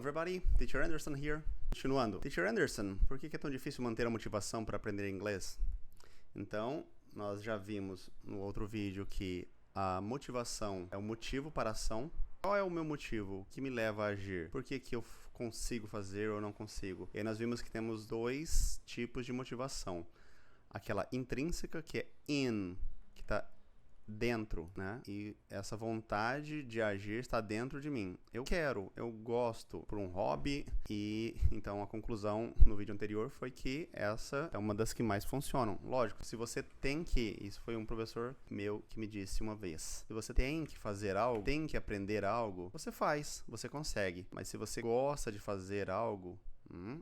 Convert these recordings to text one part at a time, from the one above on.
everybody, Teacher Anderson here. Continuando. Teacher Anderson, por que é tão difícil manter a motivação para aprender inglês? Então, nós já vimos no outro vídeo que a motivação é o motivo para a ação. Qual é o meu motivo? O que me leva a agir? Por que eu consigo fazer ou não consigo? E aí nós vimos que temos dois tipos de motivação. Aquela intrínseca, que é in, que está dentro, né? E essa vontade de agir está dentro de mim. Eu quero, eu gosto por um hobby. E então a conclusão no vídeo anterior foi que essa é uma das que mais funcionam. Lógico, se você tem que, isso foi um professor meu que me disse uma vez, se você tem que fazer algo, tem que aprender algo, você faz, você consegue. Mas se você gosta de fazer algo,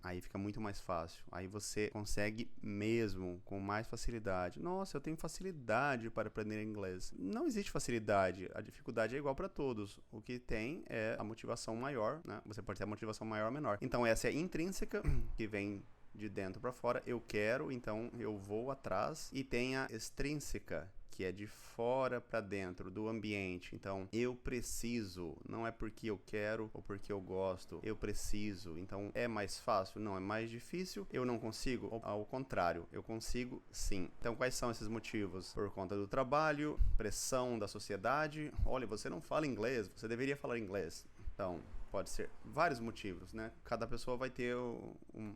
aí fica muito mais fácil. Aí você consegue mesmo, com mais facilidade. Nossa, eu tenho facilidade para aprender inglês. Não existe facilidade. A dificuldade é igual para todos. O que tem é a motivação maior, né? Você pode ter a motivação maior ou menor. Então essa é intrínseca, que vem de dentro para fora. Eu quero, então eu vou atrás. E tem a extrínseca, que é de fora para dentro, do ambiente. Então, eu preciso, não é porque eu quero ou porque eu gosto, eu preciso. Então, é mais fácil? Não, é mais difícil. Eu não consigo? Ou, ao contrário, eu consigo sim. Então, quais são esses motivos? Por conta do trabalho, pressão da sociedade. Olha, você não fala inglês, você deveria falar inglês. Então, pode ser vários motivos, né? Cada pessoa vai ter um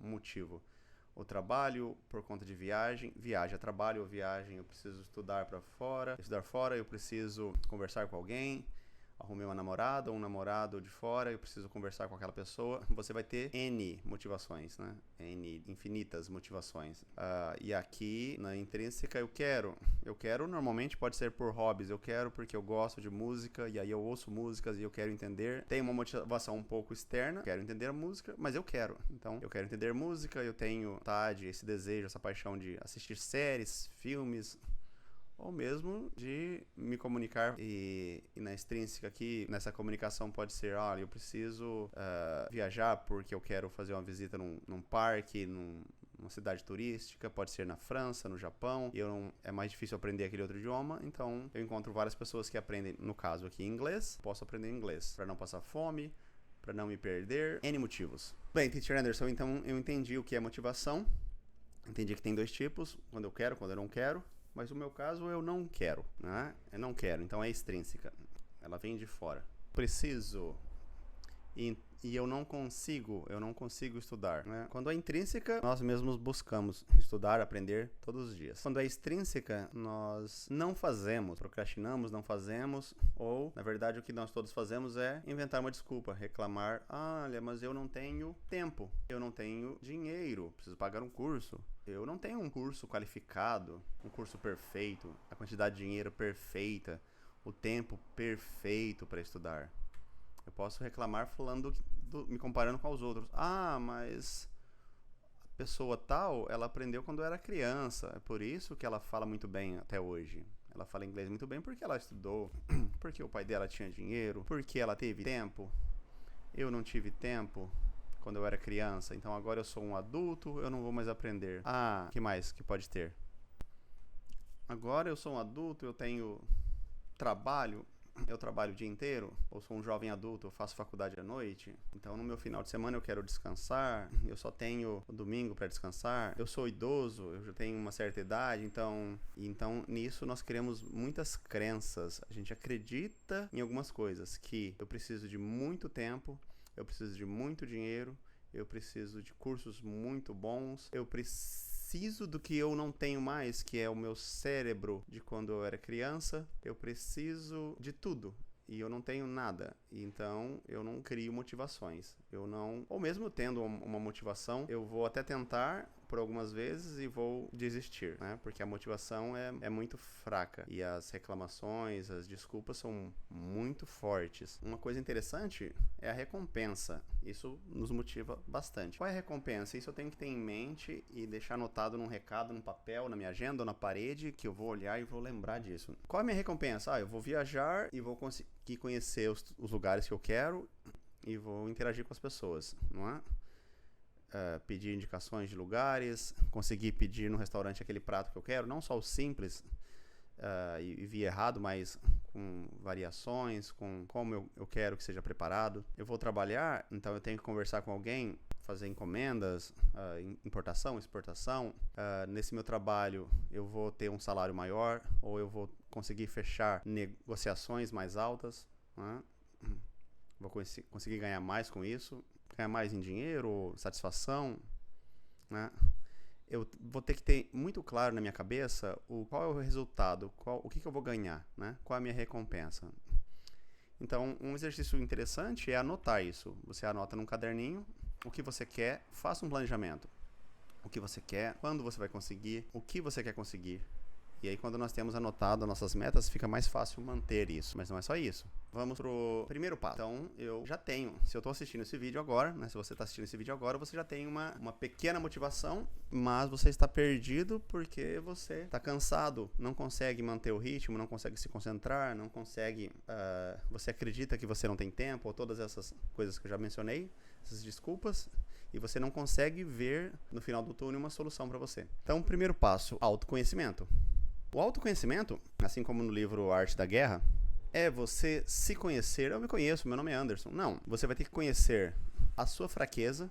motivo. O trabalho por conta de viagem é trabalho ou viagem, eu preciso estudar fora, eu preciso conversar com alguém, arrumei uma namorada ou um namorado de fora, eu preciso conversar com aquela pessoa. Você vai ter N motivações, né? N, infinitas motivações. E aqui, na intrínseca, eu quero normalmente pode ser por hobbies, eu quero porque eu gosto de música, e aí eu ouço músicas e eu quero entender. Tem uma motivação um pouco externa, quero entender a música, mas eu quero. Então, eu quero entender música, eu tenho vontade, esse desejo, essa paixão de assistir séries, filmes, ou mesmo de me comunicar. E na extrínseca aqui, nessa comunicação pode ser, olha, eu preciso viajar porque eu quero fazer uma visita num parque, numa cidade turística, pode ser na França, no Japão, e é mais difícil aprender aquele outro idioma, então eu encontro várias pessoas que aprendem, no caso aqui, inglês. Posso aprender inglês para não passar fome, para não me perder, N motivos. Bem, Teacher Anderson, então eu entendi o que é motivação, entendi que tem dois tipos, quando eu quero, quando eu não quero. Mas no meu caso, eu não quero, né? Eu não quero, então é extrínseca. Ela vem de fora. Preciso e eu não consigo estudar, né? Quando é intrínseca, nós mesmos buscamos estudar, aprender todos os dias. Quando é extrínseca, nós não fazemos, procrastinamos, não fazemos, ou, na verdade, o que nós todos fazemos é inventar uma desculpa, reclamar, olha, mas eu não tenho tempo, eu não tenho dinheiro, preciso pagar um curso. Eu não tenho um curso qualificado, um curso perfeito, a quantidade de dinheiro perfeita, o tempo perfeito para estudar. Eu posso reclamar me comparando com os outros. Mas a pessoa tal, ela aprendeu quando era criança. É por isso que ela fala muito bem até hoje. Ela fala inglês muito bem porque ela estudou, porque o pai dela tinha dinheiro, porque ela teve tempo. Eu não tive tempo quando eu era criança, então agora eu sou um adulto, eu não vou mais aprender. Que mais que pode ter? Agora eu sou um adulto, eu tenho trabalho, eu trabalho o dia inteiro, ou sou um jovem adulto, eu faço faculdade à noite, então no meu final de semana eu quero descansar, eu só tenho o domingo para descansar, eu sou idoso, eu já tenho uma certa idade, então nisso nós criamos muitas crenças, a gente acredita em algumas coisas, que eu preciso de muito tempo, eu preciso de muito dinheiro, eu preciso de cursos muito bons, eu preciso do que eu não tenho mais, que é o meu cérebro de quando eu era criança, eu preciso de tudo. E eu não tenho nada, então eu não crio motivações. Ou mesmo tendo uma motivação, eu vou até tentar por algumas vezes e vou desistir, né? Porque a motivação é muito fraca e as reclamações, as desculpas são muito fortes. Uma coisa interessante é a recompensa. Isso nos motiva bastante. Qual é a recompensa? Isso eu tenho que ter em mente e deixar anotado num recado, num papel, na minha agenda ou na parede, que eu vou olhar e vou lembrar disso. Qual é a minha recompensa? Eu vou viajar e vou conseguir conhecer os lugares que eu quero e vou interagir com as pessoas, não é? Pedir indicações de lugares, conseguir pedir no restaurante aquele prato que eu quero, não só o simples, e vi errado, mas com variações, com como eu quero que seja preparado. Eu vou trabalhar, então eu tenho que conversar com alguém, fazer encomendas, importação, exportação. Nesse meu trabalho eu vou ter um salário maior ou eu vou conseguir fechar negociações mais altas, né? Vou conseguir ganhar mais com isso, ganhar mais em dinheiro, satisfação, né? Eu vou ter que ter muito claro na minha cabeça qual é o resultado, o que eu vou ganhar, né? Qual é a minha recompensa. Então, um exercício interessante é anotar isso. Você anota num caderninho o que você quer, faça um planejamento. O que você quer, quando você vai conseguir, o que você quer conseguir. E aí, quando nós temos anotado as nossas metas, fica mais fácil manter isso. Mas não é só isso. Vamos pro primeiro passo. Então, eu já tenho, se eu estou assistindo esse vídeo agora, né? Se você está assistindo esse vídeo agora, você já tem uma pequena motivação, mas você está perdido porque você está cansado, não consegue manter o ritmo, não consegue se concentrar, não consegue... você acredita que você não tem tempo, ou todas essas coisas que eu já mencionei, essas desculpas, e você não consegue ver no final do túnel uma solução para você. Então, o primeiro passo, autoconhecimento. O autoconhecimento, assim como no livro A Arte da Guerra, é você se conhecer. Eu me conheço, meu nome é Anderson. Não, você vai ter que conhecer a sua fraqueza,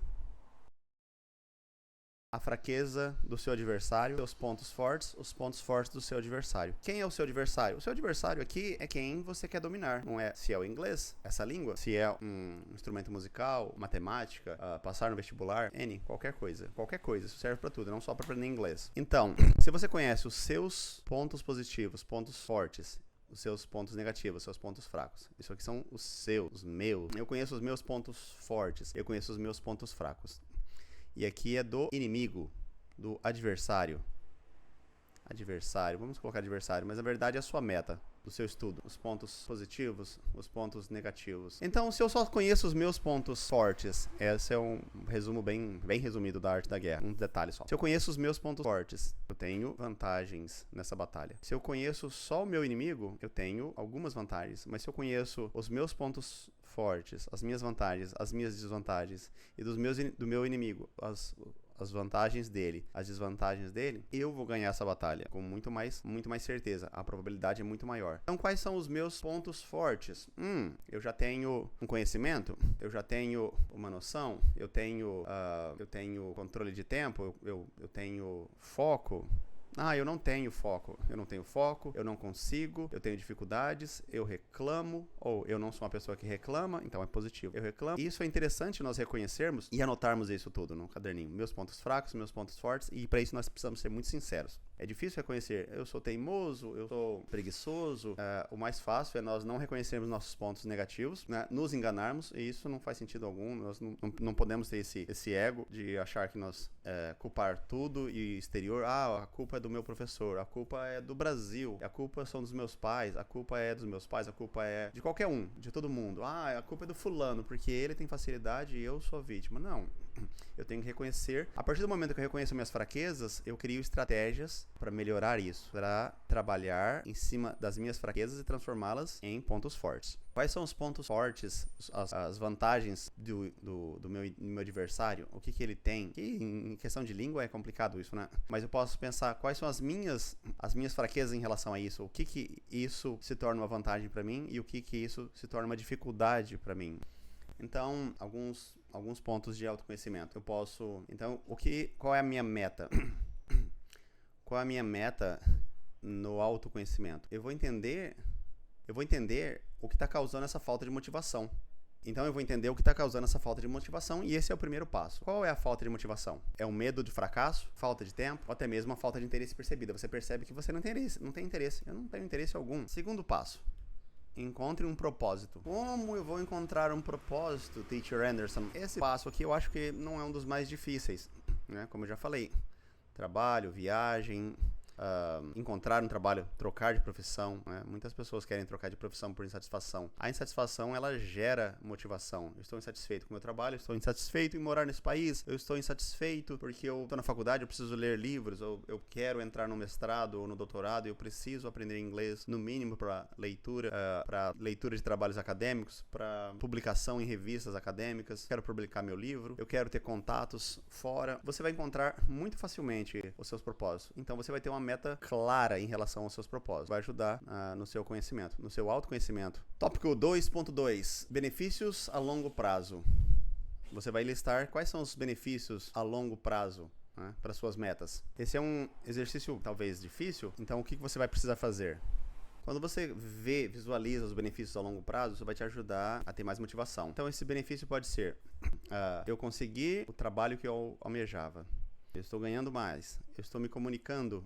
a fraqueza do seu adversário, seus pontos fortes, os pontos fortes do seu adversário. Quem é o seu adversário? O seu adversário aqui é quem você quer dominar. Não é se é o inglês, essa língua, se é um instrumento musical, matemática, passar no vestibular, qualquer coisa. Qualquer coisa, isso serve pra tudo, não só pra aprender inglês. Então, se você conhece os seus pontos positivos, pontos fortes, os seus pontos negativos, os seus pontos fracos. Isso aqui são os seus, os meus. Eu conheço os meus pontos fortes, eu conheço os meus pontos fracos. E aqui é do inimigo, do adversário. Adversário, vamos colocar adversário, mas na verdade é a sua meta do seu estudo. Os pontos positivos, os pontos negativos. Então, se eu só conheço os meus pontos fortes, esse é um resumo bem resumido da Arte da Guerra, um detalhe só. Se eu conheço os meus pontos fortes, eu tenho vantagens nessa batalha. Se eu conheço só o meu inimigo, eu tenho algumas vantagens. Mas se eu conheço os meus pontos fortes, as minhas vantagens, as minhas desvantagens e do meu inimigo, as vantagens dele, as desvantagens dele, eu vou ganhar essa batalha com muito mais certeza. A probabilidade é muito maior. Então, quais são os meus pontos fortes? Eu já tenho um conhecimento, eu já tenho uma noção, eu tenho controle de tempo, eu tenho foco. Eu não tenho foco, eu não consigo, eu tenho dificuldades, eu reclamo, ou eu não sou uma pessoa que reclama, então é positivo, eu reclamo. E isso é interessante nós reconhecermos e anotarmos isso tudo no caderninho, meus pontos fracos, meus pontos fortes, e para isso nós precisamos ser muito sinceros. É difícil reconhecer, eu sou teimoso, eu sou preguiçoso. O mais fácil é nós não reconhecermos nossos pontos negativos, né? Nos enganarmos, e isso não faz sentido algum. Nós não podemos ter esse ego de achar que nós culpar tudo e exterior. A culpa é do meu professor, a culpa é do Brasil, a culpa são dos meus pais, a culpa é dos meus pais, a culpa é de qualquer um, de todo mundo. A culpa é do fulano, porque ele tem facilidade e eu sou a vítima. Não. Eu tenho que reconhecer. A partir do momento que eu reconheço minhas fraquezas, eu crio estratégias para melhorar isso, para trabalhar em cima das minhas fraquezas e transformá-las em pontos fortes. Quais são os pontos fortes, as vantagens do meu adversário? O que ele tem? Que em questão de língua é complicado isso, né? Mas eu posso pensar quais são as minhas fraquezas em relação a isso. O que isso se torna uma vantagem para mim e o que isso se torna uma dificuldade para mim. Então, alguns pontos de autoconhecimento. Eu posso... Então, qual é a minha meta? Qual é a minha meta no autoconhecimento? Eu vou entender o que está causando essa falta de motivação. Então, eu vou entender o que está causando essa falta de motivação e esse é o primeiro passo. Qual é a falta de motivação? É um medo de fracasso? Falta de tempo? Ou até mesmo uma falta de interesse percebida? Você percebe que você não tem interesse. Eu não tenho interesse algum. Segundo passo. Encontre um propósito. Como eu vou encontrar um propósito, Teacher Anderson? Esse passo aqui eu acho que não é um dos mais difíceis, né? Como eu já falei, trabalho, viagem, encontrar um trabalho, trocar de profissão, né? Muitas pessoas querem trocar de profissão por insatisfação. A insatisfação, ela gera motivação. Eu estou insatisfeito com o meu trabalho, eu estou insatisfeito em morar nesse país, eu estou insatisfeito porque eu estou na faculdade, eu preciso ler livros, eu quero entrar no mestrado ou no doutorado, eu preciso aprender inglês, no mínimo para leitura de trabalhos acadêmicos, para publicação em revistas acadêmicas, quero publicar meu livro, eu quero ter contatos fora. Você vai encontrar muito facilmente os seus propósitos. Então você vai ter uma meta clara em relação aos seus propósitos. Vai ajudar no seu conhecimento, no seu autoconhecimento. Tópico 2.2. Benefícios a longo prazo. Você vai listar quais são os benefícios a longo prazo, né, para suas metas. Esse é um exercício talvez difícil, então o que você vai precisar fazer? Quando você visualiza os benefícios a longo prazo, isso vai te ajudar a ter mais motivação. Então esse benefício pode ser, eu consegui o trabalho que eu almejava, eu estou ganhando mais, eu estou me comunicando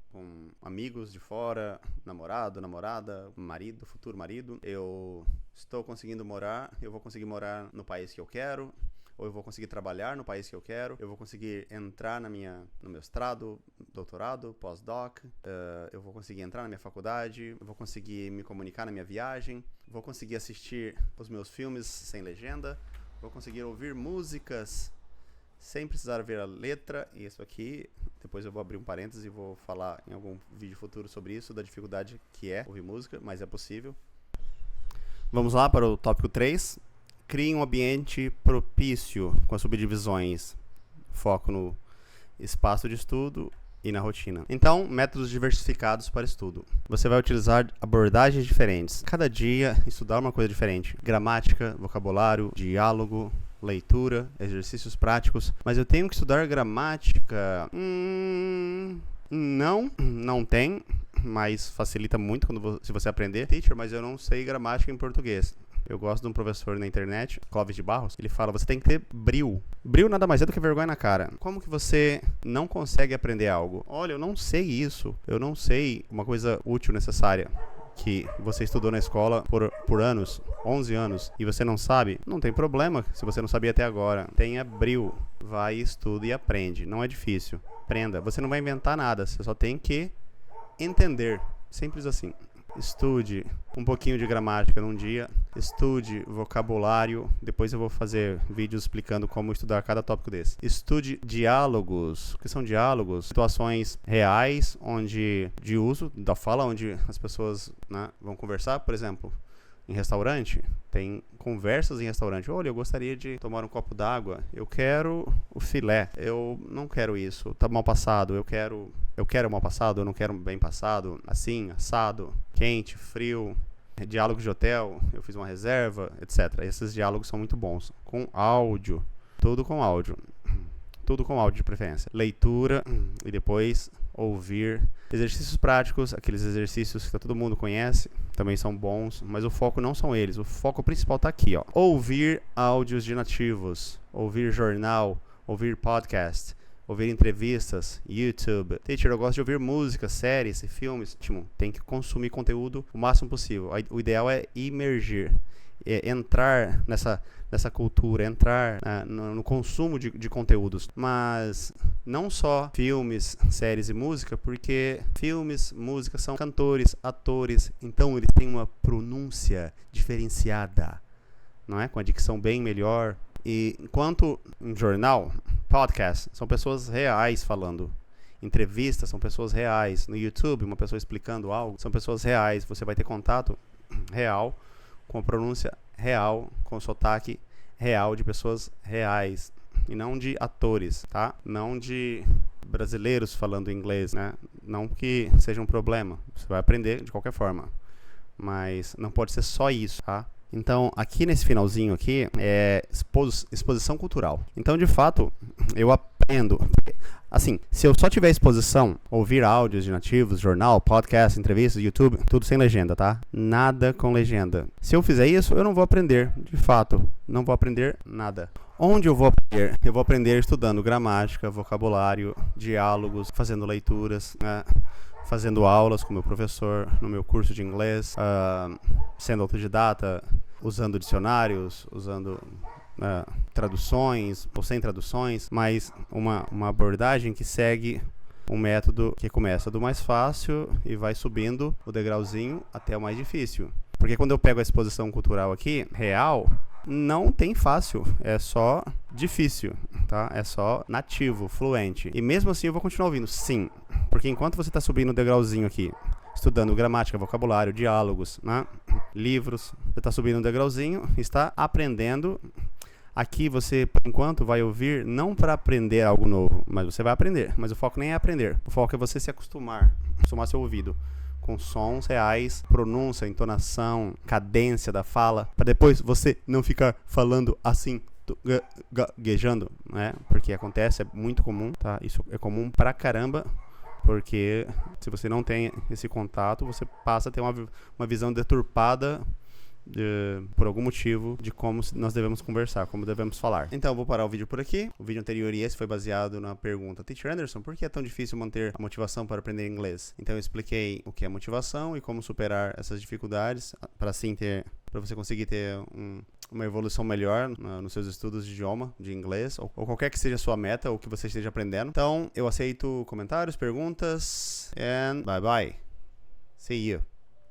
com amigos de fora, namorado, namorada, marido, futuro marido, eu estou conseguindo morar, eu vou conseguir morar no país que eu quero, ou eu vou conseguir trabalhar no país que eu quero, eu vou conseguir entrar no meu mestrado, doutorado, pós-doc, eu vou conseguir entrar na minha faculdade, eu vou conseguir me comunicar na minha viagem, vou conseguir assistir os meus filmes sem legenda, vou conseguir ouvir músicas sem precisar ver a letra. E isso aqui, depois eu vou abrir um parênteses e vou falar em algum vídeo futuro sobre isso, da dificuldade que é ouvir música, mas é possível. Vamos lá para o tópico 3. Crie um ambiente propício com as subdivisões. Foco no espaço de estudo e na rotina. Então, métodos diversificados para estudo. Você vai utilizar abordagens diferentes. Cada dia, estudar uma coisa diferente. Gramática, vocabulário, diálogo, leitura, exercícios práticos. Mas eu tenho que estudar gramática? Não tem, mas facilita muito se você aprender. Teacher, mas eu não sei gramática em português. Eu gosto de um professor na internet, Clóvis de Barros, ele fala, você tem que ter brio. Brio nada mais é do que vergonha na cara. Como que você não consegue aprender algo? Olha, eu não sei isso. Eu não sei uma coisa útil, necessária, que você estudou na escola por anos, 11 anos, e você não sabe. Não tem problema se você não sabia até agora. Tenha brio. Vai, estuda e aprende. Não é difícil. Aprenda. Você não vai inventar nada. Você só tem que entender. Simples assim. Estude um pouquinho de gramática num dia, estude vocabulário, depois eu vou fazer vídeos explicando como estudar cada tópico desse. Estude diálogos. O que são diálogos? Situações reais, de uso da fala, onde as pessoas, né, vão conversar, por exemplo, em restaurante, tem conversas em restaurante. Olha, eu gostaria de tomar um copo d'água, eu quero o filé, eu não quero isso, tá mal passado, eu quero mal passado, eu não quero bem passado, assim, assado, quente, frio, diálogos de hotel, eu fiz uma reserva, etc. Esses diálogos são muito bons, com áudio, tudo com áudio de preferência. Leitura e depois ouvir. Exercícios práticos, aqueles exercícios que todo mundo conhece, também são bons, mas o foco não são eles, o foco principal está aqui, ó. Ouvir áudios de nativos, ouvir jornal, ouvir podcast, ouvir entrevistas, YouTube. Teacher, eu gosto de ouvir música, séries e filmes. Tem que consumir conteúdo o máximo possível. O ideal é imergir, entrar nessa cultura, entrar no consumo de conteúdos. Mas não só filmes, séries e música, porque filmes, música são cantores, atores, então eles têm uma pronúncia diferenciada, não é? Com a dicção bem melhor. E enquanto em jornal, podcast, são pessoas reais falando. Entrevistas são pessoas reais. No YouTube, uma pessoa explicando algo, são pessoas reais. Você vai ter contato real, com a pronúncia real, com o sotaque real de pessoas reais. E não de atores, tá? Não de brasileiros falando inglês, né? Não que seja um problema. Você vai aprender de qualquer forma. Mas não pode ser só isso, tá? Então, aqui nesse finalzinho aqui, é exposição cultural. Então, de fato, eu aprendo. Assim, se eu só tiver exposição, ouvir áudios de nativos, jornal, podcast, entrevistas, YouTube, tudo sem legenda, tá? Nada com legenda. Se eu fizer isso, eu não vou aprender, de fato. Não vou aprender nada. Onde eu vou aprender? Eu vou aprender estudando gramática, vocabulário, diálogos, fazendo leituras, né? Fazendo aulas com meu professor no meu curso de inglês, sendo autodidata, usando dicionários, usando traduções ou sem traduções, mas uma abordagem que segue um método que começa do mais fácil e vai subindo o degrauzinho até o mais difícil. Porque quando eu pego a exposição cultural aqui, real, não tem fácil, é só difícil, tá? É só nativo, fluente. E mesmo assim eu vou continuar ouvindo, sim. Porque enquanto você está subindo o degrauzinho aqui, estudando gramática, vocabulário, diálogos, né? Livros, você está subindo um degrauzinho, está aprendendo Aqui você, por enquanto, vai ouvir não para aprender algo novo, mas você vai aprender. Mas o foco nem é aprender. O foco é você se acostumar seu ouvido com sons reais, pronúncia, entonação, cadência da fala, para depois você não ficar falando assim, gaguejando, né? Porque acontece, é muito comum, tá? Isso é comum pra caramba. Porque se você não tem esse contato, você passa a ter uma visão deturpada por algum motivo de como nós devemos conversar, como devemos falar. Então eu vou parar o vídeo por aqui. O vídeo anterior e esse foi baseado na pergunta: Teacher Anderson, por que é tão difícil manter a motivação para aprender inglês? Então eu expliquei o que é motivação e como superar essas dificuldades para você conseguir ter uma evolução melhor nos seus estudos de idioma, de inglês, ou qualquer que seja a sua meta, ou que você esteja aprendendo. Então, eu aceito comentários, perguntas, and bye bye. See you.